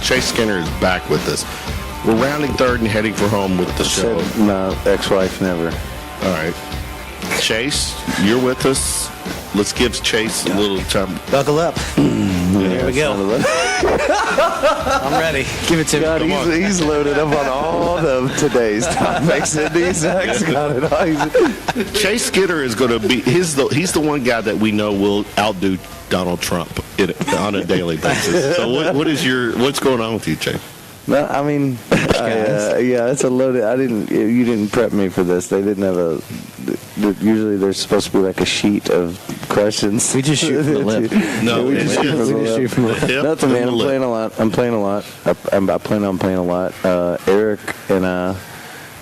Chase Skinner is back with us. We're rounding third and heading for home with the show. No, ex-wife never. All right. Chase, you're with us. Let's give Chase a little time. Buckle up. Here we go. I'm ready. Give it to God, me. He's loaded up on all of today's topics. And Zach's got it all. Chase Skinner is going to be, he's the one guy that we know will outdo Donald Trump on a daily basis. So what's going on with you, Chase? No, I mean, yeah, it's a loaded. You didn't prep me for this. They didn't have usually there's supposed to be like a sheet of questions. We just shoot from the lip. No, we just shoot from the lip. Nothing, man. I'm playing a lot. I'm playing on playing a lot. Eric and I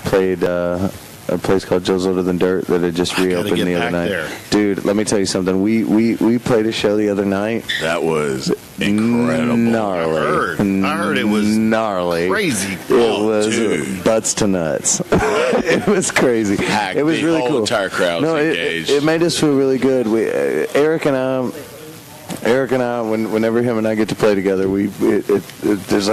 played a place called Joe's Older Than Dirt that had just reopened the other night. There. Dude, let me tell you something. We played a show the other night. That was incredible. Gnarly. I heard it was gnarly. Crazy. It was butts to nuts. It was crazy. Packed. It was really cool. The entire crowd was engaged. It made us feel really good. Eric and I, whenever him and I get to play together, there's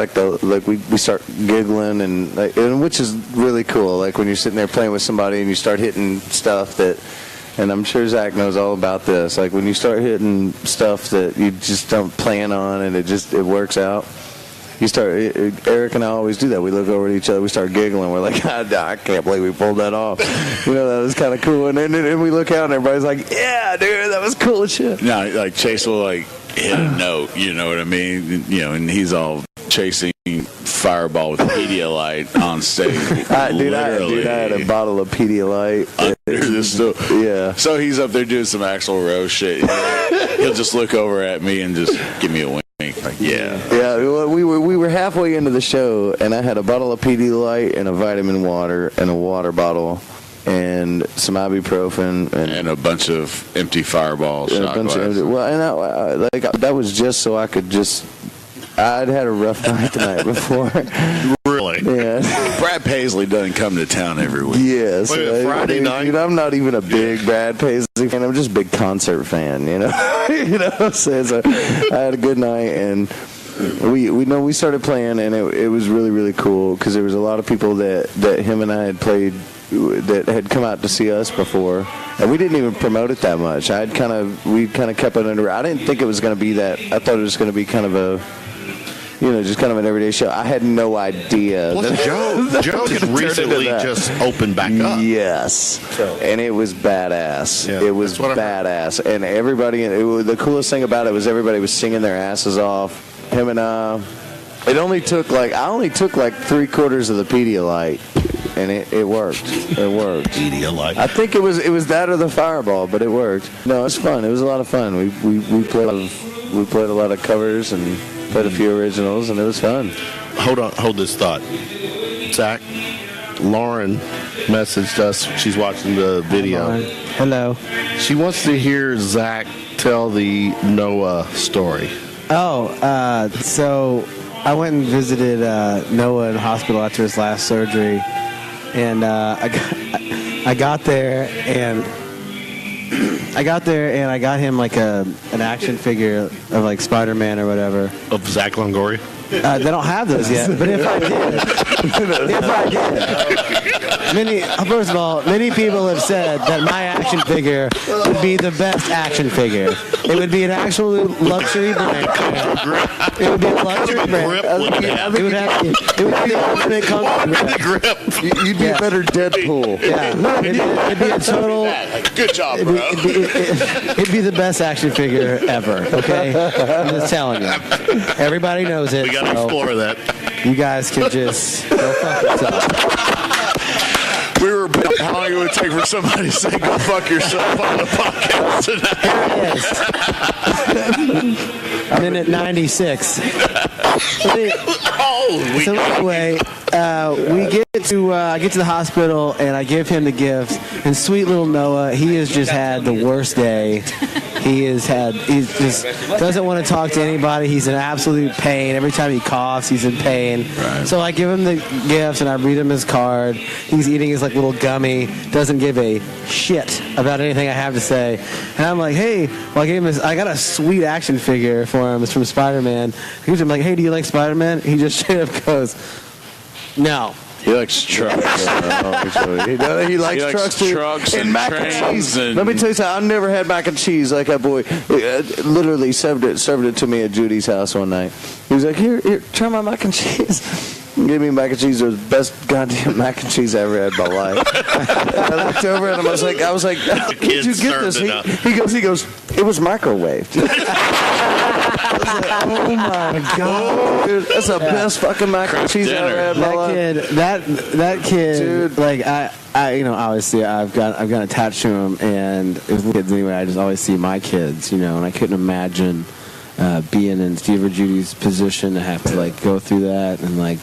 we start giggling and which is really cool. Like when you're sitting there playing with somebody and you start hitting stuff that, and I'm sure Zach knows all about this. Like when you start hitting stuff that you just don't plan on and it works out. Eric and I always do that. We look over at each other, we start giggling. We're like, I can't believe we pulled that off. That was kind of cool. And then we look out and everybody's like, yeah, dude, that was cool as shit. No, like Chase will hit a note, you know what I mean? And he's all chasing Fireball with Pedialyte on stage. I had a bottle of Pedialyte. Yeah. So he's up there doing some Axl Rose shit. He'll just look over at me and just give me a wink. Like, yeah. Yeah, well, we were halfway into the show, and I had a bottle of Pedialyte and a vitamin water and a water bottle and some ibuprofen and a bunch of empty Fireball shot glasses. That was just so I could just. I'd had a rough night the night before. Really? Yeah. Brad Paisley doesn't come to town every week. Yes. Friday night? Dude, I'm not even a big Brad Paisley fan. I'm just a big concert fan, So I had a good night, and we started playing, and it was really, really cool because there was a lot of people that him and I had played that had come out to see us before, and we didn't even promote it that much. We kind of kept it under. I didn't think it was going to be that. I thought it was going to be kind of a. Just kind of an everyday show. I had no idea. Joe had recently just opened back up. Yes. And it was badass. Yeah, it was badass. And everybody, the coolest thing about it was everybody was singing their asses off. Him and I. I only took 3/4 of the Pedialyte, and it worked. It worked. Pedialyte. I think it was that or the Fireball, but it worked. No, it was fun. It was a lot of fun. We played a lot of covers and played a few originals, and it was fun. Hold this thought. Zach, Lauren messaged us. She's watching the video. Hello. She wants to hear Zach tell the Noah story. So I went and visited Noah in the hospital after his last surgery, and I got there and I got him like an action figure of like Spider-Man or whatever. Of Zach Longoria? They don't have those yet, but if I did, first of all, many people have said that my action figure would be the best action figure. It would be an actual luxury brand. It would be a luxury brand. It would be the ultimate comfort grip. You'd be a better Deadpool. Yeah, it'd be a total. Good job, bro. It'd be the best action figure ever. Okay, I'm just telling you. Everybody knows it. We got to explore that. You guys can just go fuck yourself. We were how long it would take for somebody to say "go fuck yourself" on the podcast tonight. I'm in at 96. So anyway, we get to I get to the hospital and I give him the gift. And sweet little Noah, he has just had the worst day. He just doesn't want to talk to anybody. He's in absolute pain. Every time he coughs, he's in pain. Right. So I give him the gifts and I read him his card. He's eating his like little gummy. Doesn't give a shit about anything I have to say. And I'm like, hey, well, I got a sweet action figure for him. It's from Spider-Man. I'm like, hey, do you like Spider-Man? He just straight up goes, no. He likes trucks. He likes trucks too. And mac and trains cheese. Let me tell you something. I've never had mac and cheese like that boy. Literally served it to me at Judy's house one night. He was like, here, try my mac and cheese. He gave me mac and cheese. It was the best goddamn mac and cheese I ever had in my life. I looked over at him. I was like, how did you get this? He goes, it was microwaved. Oh my god, dude, that's the best fucking mac and cheese I ever had in my life. That kid, dude. like I obviously I've got attached to him, and with kids anyway, I just always see my kids, and I couldn't imagine being in Steve or Judy's position to have to like go through that, and like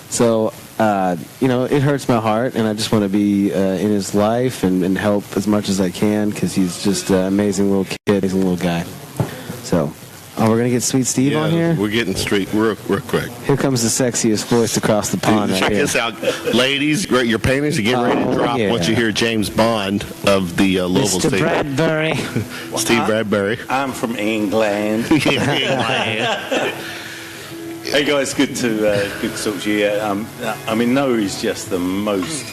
so. It hurts my heart, and I just want to be in his life and help as much as I can because he's just an amazing little kid, amazing little guy. So. Oh, we're going to get Sweet Steve on here? We're getting straight real quick. Here comes the sexiest voice across the pond. Check this out. Ladies, your panties are getting ready to drop once you hear James Bond of the Louisville Mr. State. Bradbery. Steve Bradbery. I'm from England. Hey guys, good to talk to you. Noah is just the most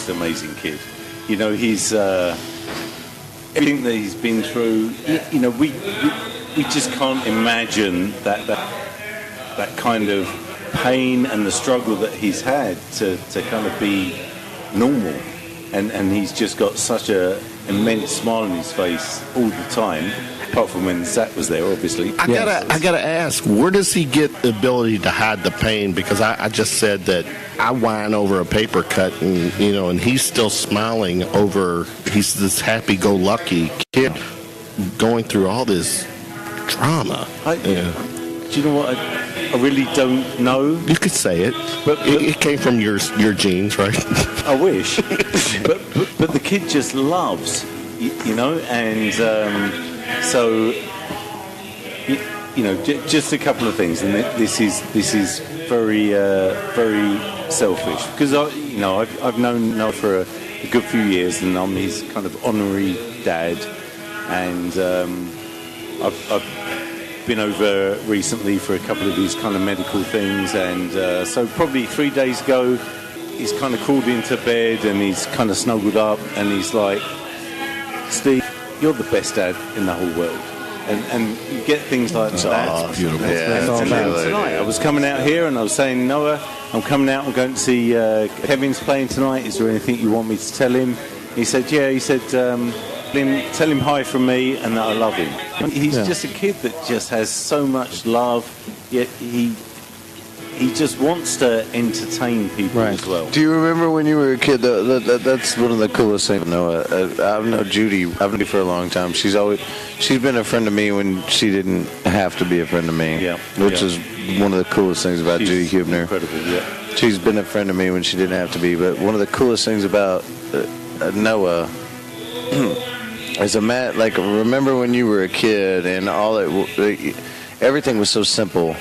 amazing kid. He's everything that he's been through. We just can't imagine that kind of pain and the struggle that he's had to kind of be normal, and he's just got such a immense smile on his face all the time. Apart from when Zach was there, obviously. I gotta ask, where does he get the ability to hide the pain? Because I just said that I whine over a paper cut, and and he's still smiling over. He's this happy-go-lucky kid going through all this drama. Do you know what? I really don't know. You could say it, but it came from your genes, right? I wish, but the kid just loves, and. So, just a couple of things, and this is very very selfish because I've known Noah for a good few years, and I'm his kind of honorary dad, and I've been over recently for a couple of these kind of medical things, and so probably 3 days ago, he's kind of crawled into bed and he's kind of snuggled up, and he's like, Steve, you're the best dad in the whole world. And you get things like that. Oh, beautiful. And tonight, I was coming out here and I was saying, Noah, I'm coming out, I'm going to see Kevin's playing tonight. Is there anything you want me to tell him? He said, yeah. He said, tell him hi from me and that I love him. He's just a kid that just has so much love, yet he just wants to entertain people as well. Do you remember when you were a kid? That's one of the coolest things. I've known Judy. I've known her for a long time. She's been a friend to me when she didn't have to be a friend to me. Yeah. Which is one of the coolest things about Judy Hubner. Incredible. Yeah. She's been a friend to me when she didn't have to be. But one of the coolest things about Noah is remember when you were a kid and everything was so simple.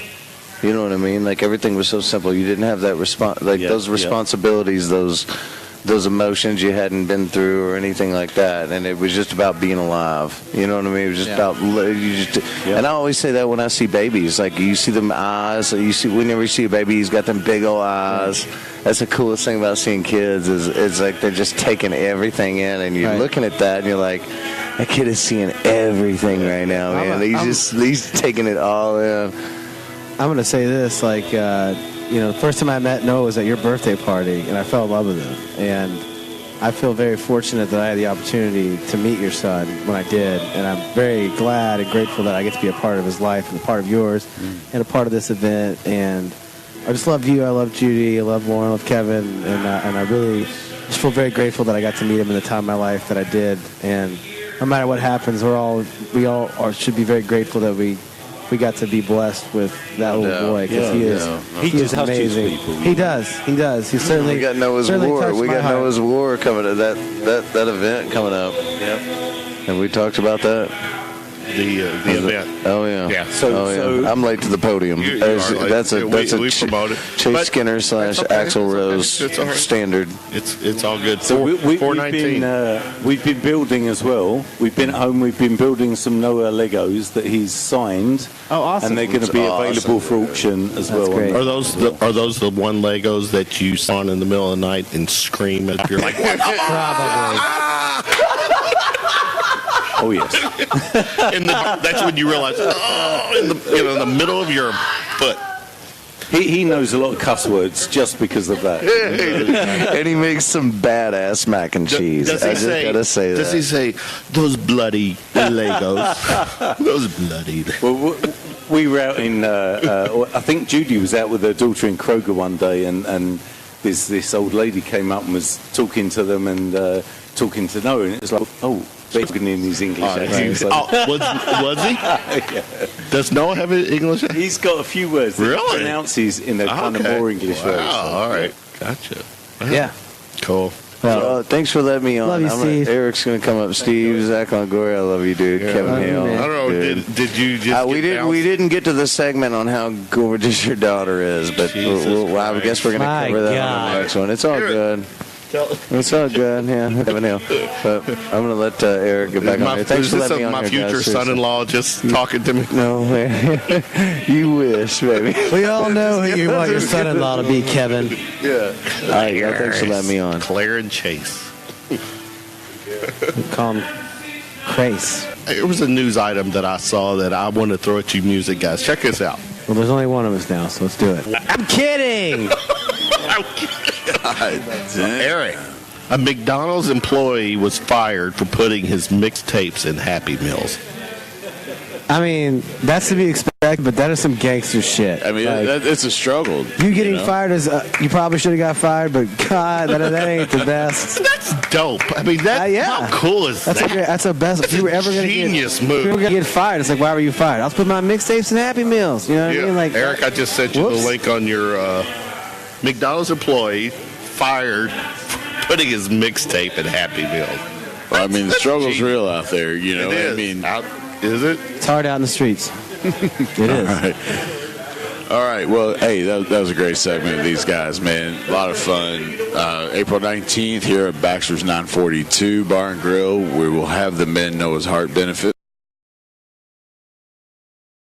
You know what I mean? Like everything was so simple. You didn't have that those responsibilities, those emotions you hadn't been through or anything like that. And it was just about being alive. You know what I mean? It was just about And I always say that when I see babies, like you see them eyes. Whenever you see a baby, he's got them big old eyes. That's the coolest thing about seeing kids is it's like they're just taking everything in, and you're looking at that and you're like, that kid is seeing everything right now, man. He's taking it all in. I'm going to say this, the first time I met Noah was at your birthday party, and I fell in love with him. And I feel very fortunate that I had the opportunity to meet your son when I did, and I'm very glad and grateful that I get to be a part of his life and a part of yours and a part of this event. And I just love you. I love Judy. I love Lauren. I love Kevin. And I really just feel very grateful that I got to meet him in the time of my life that I did. And no matter what happens, we all should be very grateful that we got to be blessed with that little boy because he is amazing. He does. He's certainly. We got Noah's War. We got Noah's War coming up. That event coming up. Yeah. Have we talked about that? The event. Oh yeah. Yeah. So- I'm late to the podium. You are late. That's a We promote it. Chase But Skinner / that's okay. Axl It's Rose okay. It's all right. standard. It's all good. So we've 419. been building as well. We've been at home. We've been building some Noah Legos that he's signed. Oh, awesome. And they're going to be available for auction as well. great. Are those the one Legos that you saw in the middle of the night and scream if you're like, what? Probably. Oh yes. That's when you realize, in the middle of your foot. He knows a lot of cuss words just because of that. And he makes some badass mac and cheese. Does he I just gotta say that. Does he say those bloody Legos? Those bloody. Well, we were out in. I think Judy was out with her daughter in Kroger one day, and this old lady came up and was talking to them and talking to Noah, and it was like, oh. Talking in his English accent. Was he? Yeah. Does Noah have an English accent? He's got a few words that Really? he pronounces in a kind of more English way. Wow, all right. Gotcha. Yeah. Cool. Well, thanks for letting me on. Love you, Steve. Eric's going to come up. Steve, Zach Longoria, I love you, dude. Kevin Love you, Hale. man. I don't know. dude. Did you just We didn't get to the segment on how gorgeous your daughter is, but I guess we're going to My cover that on God. the next one. It's all good. It's all good, yeah. Kevin Hale. But I'm going to let Eric get back on here. Thanks Is for this letting me on my here, future guys. Seriously. son-in-law just talking to me? No, man. You wish, baby. We all know who you want your son-in-law to be, Kevin. Yeah. All right, yeah, thanks for letting me on. Claire and Chase. Call him Crace. There was a news item that I saw that I want to throw at you music guys. Check this out. Well, there's only one of us now, so let's do it. I'm kidding. Erik, a McDonald's employee was fired for putting his mixtapes in Happy Meals. I mean, that's to be expected, but that is some gangster shit. I mean, Like, it's a struggle. you getting fired is you probably should have got fired, but God, that ain't the best. That's dope. I mean, Yeah. how cool is That's that? that's a best. If you were ever gonna Genius if move. you were gonna get fired, it's like, why were you fired? I'll put my mixtapes in Happy Meals. You know what I mean? Like, Erik, I just sent you whoops. the link on your McDonald's employee fired for putting his mixtape in Happy Meals. Well, I mean, the struggle's genius. real out there. You know, It is. I mean, Is it? It's hard out in the streets. It is. all right. Well, hey, that was a great segment of these guys, man. A lot of fun. April 19th here at Baxter's 942 Bar and Grill, we will have the Men Noah's Heart benefit.